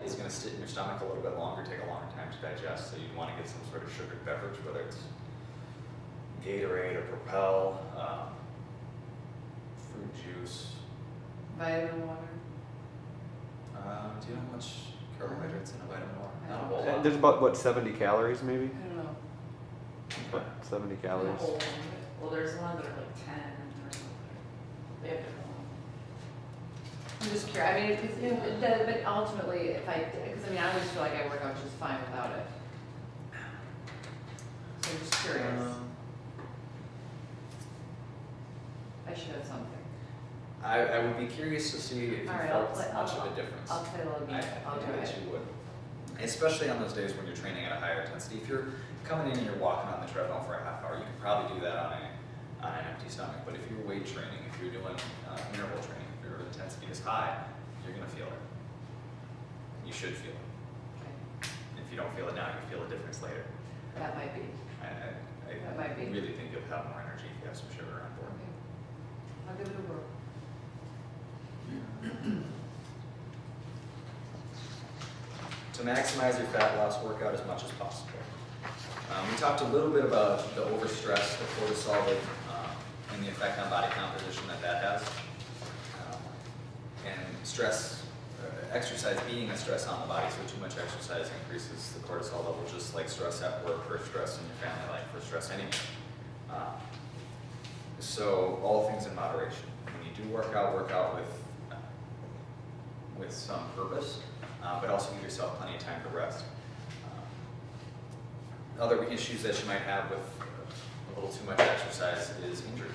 It's going to sit in your stomach a little bit longer, take a longer time to digest, so you'd want to get some sort of sugared beverage, whether it's Gatorade or Propel, fruit juice. Vitamin water. Do you know how much carbohydrates in a vitamin water? Not a whole lot. There's about, what, 70 calories maybe? I don't know. About 70 The calories. whole thing. Well, there's one that are like 10 or something. They have different ones. I'm just curious. I mean, because but ultimately, if because I mean, I always feel like I work out just fine without it. So I'm just curious. I should have something. I would be curious to see if you All right, felt much of a difference. I'll play a little game. I'll do think it. that you would. Especially on those days when you're training at a higher intensity. If you're coming in and you're walking on the treadmill for a half hour, you can probably do that on an empty stomach. But if you're weight training, if you're doing interval training, if your intensity is high, you're going to feel it. You should feel it. Okay. If you don't feel it now, you feel a difference later. That might be. I might be. really think you'll have more energy if you have some sugar on board. Okay. I'll give it a whirl. To maximize your fat loss, work out as much as possible. We talked a little bit about the overstress, the cortisol, and the effect on body composition that has. And stress, exercise being a stress on the body, so too much exercise increases the cortisol level, just like stress at work or stress in your family life or stress anyway. So all things in moderation. When you do work out with some purpose, but also give yourself plenty of time to rest. Other issues that you might have with a little too much exercise is injury.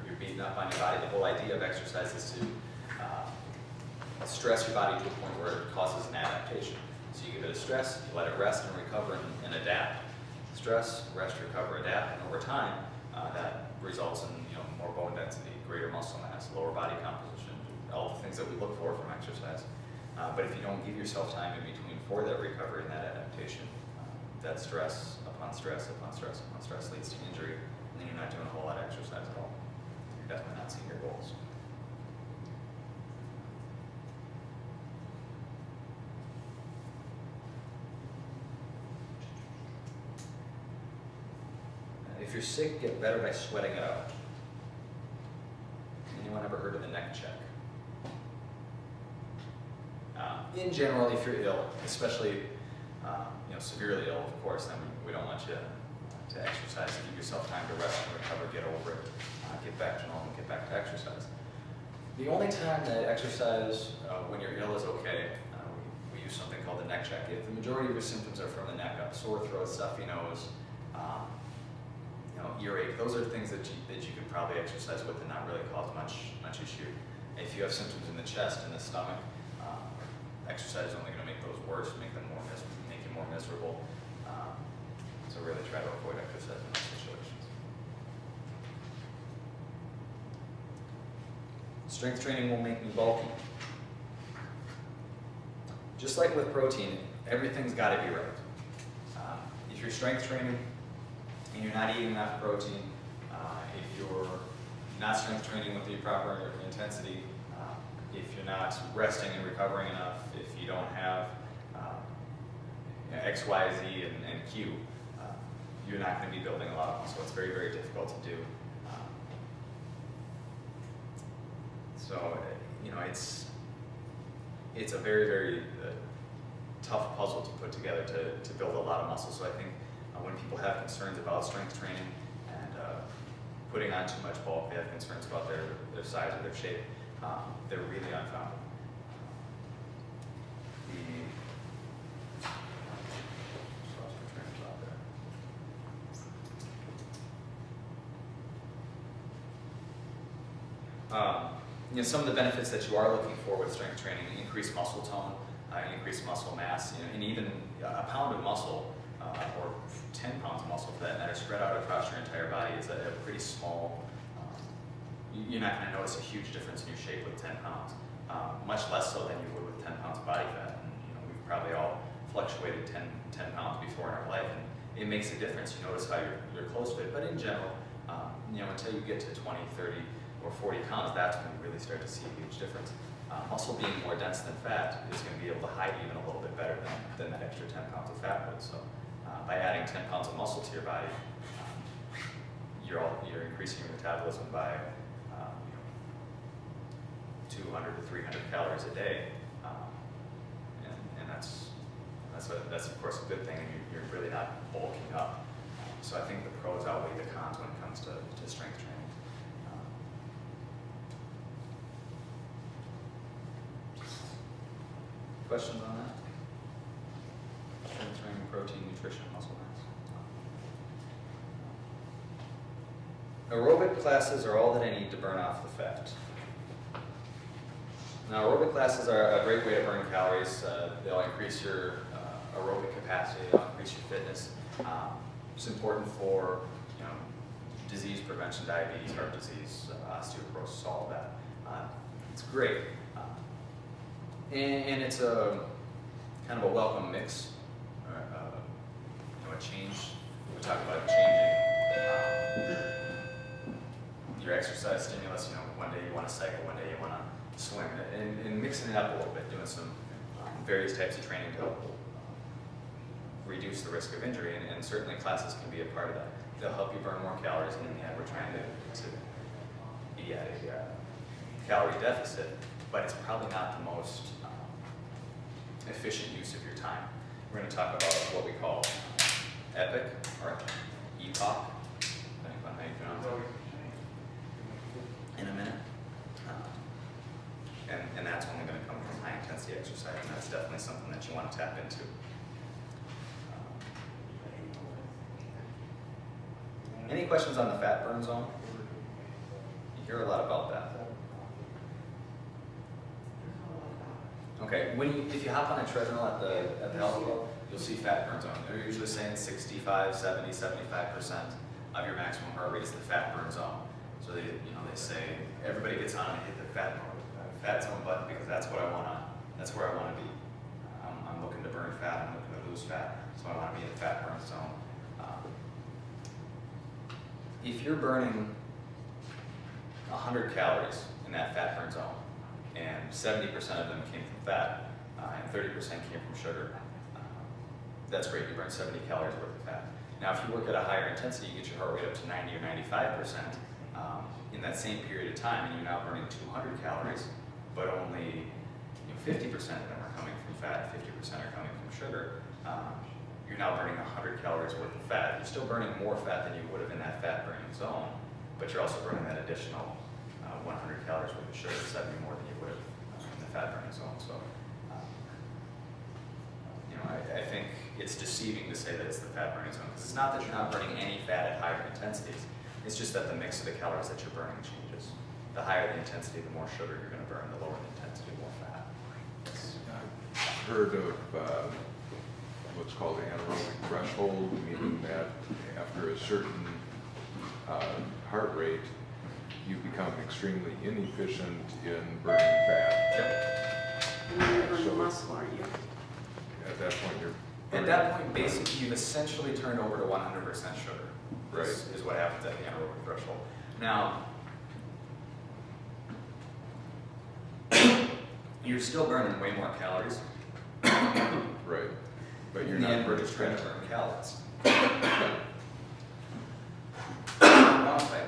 You're beating up on your body. The whole idea of exercise is to stress your body to a point where it causes an adaptation. So you give it a stress, you let it rest and recover and adapt. Stress, rest, recover, adapt, and over time, that results in more bone density, greater muscle mass, lower body composition, all the things that we look for from exercise. But if you don't give yourself time in between for that recovery and that adaptation, that stress upon stress upon stress upon stress leads to injury, and then you're not doing a whole lot of exercise at all. You're definitely not seeing your goals. If you're sick, get better by sweating it out. Anyone ever heard of the neck check? In general, if you're ill, especially severely ill, of course, then we don't want you to exercise. Give yourself time to rest and recover, get over it, get back to normal, get back to exercise. The only time that exercise when you're ill is okay, we use something called the neck check. If the majority of your symptoms are from the neck up, sore throat, stuffy nose, earache, those are things that you could probably exercise with and not really cause much issue. If you have symptoms in the chest and the stomach, exercise is only going to make those worse, make you more miserable. So really try to avoid exercise in those situations. Strength training will make me bulky. Just like with protein, everything's got to be right. If you're strength training and you're not eating enough protein, if you're not strength training with the proper intensity, if you're not resting and recovering enough, if you don't have X, Y, Z, and Q, you're not going to be building a lot of muscle. It's very, very difficult to do. It's a very, very tough puzzle to put together to build a lot of muscle. So I think when people have concerns about strength training and putting on too much bulk, they have concerns about their size or their shape, they're really unfounded. Some of the benefits that you are looking for with strength training: increased muscle tone, increased muscle mass, and even a pound of muscle, or 10 pounds of muscle for that matter, spread out across your entire body is a pretty small. You're not going to notice a huge difference in your shape with 10 pounds, much less so than you would with 10 pounds of body fat. And we've probably all fluctuated 10 pounds before in our life, and it makes a difference. You notice how your clothes fit, but in general, until you get to 20, 30, or 40 pounds, that's when you really start to see a huge difference. Muscle being more dense than fat is going to be able to hide even a little bit better than that extra 10 pounds of fat would. So by adding 10 pounds of muscle to your body, you're increasing your metabolism by 200 to 300 calories a day, and that's of course a good thing, and you're really not bulking up. So I think the pros outweigh the cons when it comes to strength training. Questions on that? Strength training, protein, nutrition, muscle mass. Aerobic classes are all that I need to burn off the fat. Now, aerobic classes are a great way to burn calories. They'll increase your aerobic capacity, they'll increase your fitness. It's important for disease prevention, diabetes, heart disease, osteoporosis, all of that. It's great. And it's a kind of a welcome mix, a change. We talk about changing your exercise stimulus. One day you want to cycle, one day you want to swim, and mixing it up a little bit, doing some various types of training to help reduce the risk of injury, and certainly classes can be a part of that. They'll help you burn more calories, and in the end we're trying to be at a calorie deficit, but it's probably not the most efficient use of your time. We're going to talk about what we call EPIC, or EPOC, depending on how you pronounce it, in a minute. And that's only going to come from high intensity exercise, and that's definitely something that you want to tap into. Any questions on the fat burn zone? You hear a lot about that. Okay, if you hop on a treadmill at the health club, you'll see fat burn zone. They're usually saying 65, 70, 75% of your maximum heart rate is the fat burn zone. So they say everybody gets on and hit the fat zone button because that's where I want to be. I'm looking to burn fat. I'm looking to lose fat. So I want to be in the fat burn zone. If you're burning 100 calories in that fat burn zone, and 70% of them came from fat, and 30% came from sugar, that's great. You burn 70 calories worth of fat. Now, if you work at a higher intensity, you get your heart rate up to 90 or 95% in that same period of time, and you're now burning 200 calories, but only 50% of them are coming from fat, 50% are coming from sugar. You're now burning 100 calories worth of fat. You're still burning more fat than you would have in that fat burning zone, but you're also burning that additional 100 calories worth of sugar, 70 more than you would have in the fat burning zone. So, I think it's deceiving to say that it's the fat burning zone, because it's not that you're not burning any fat at higher intensities. It's just that the mix of the calories that you're burning changes. The higher the intensity, the more sugar you're going to burn. The lower the intensity, the more fat. I've heard of what's called the anaerobic threshold, meaning that after a certain heart rate, you become extremely inefficient in burning fat. You're burning So muscle, aren't you? at that point, you're At that point, basically, you've essentially turned over to 100% sugar. Right. Is what happens at the anaerobic threshold. Now, you're still burning way more calories. right, but you're In the not end, we're burning just trying to fat. burn calories. Wrong way.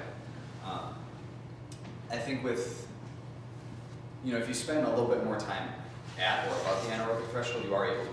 I think with, if you spend a little bit more time at or above the anaerobic threshold, you are able to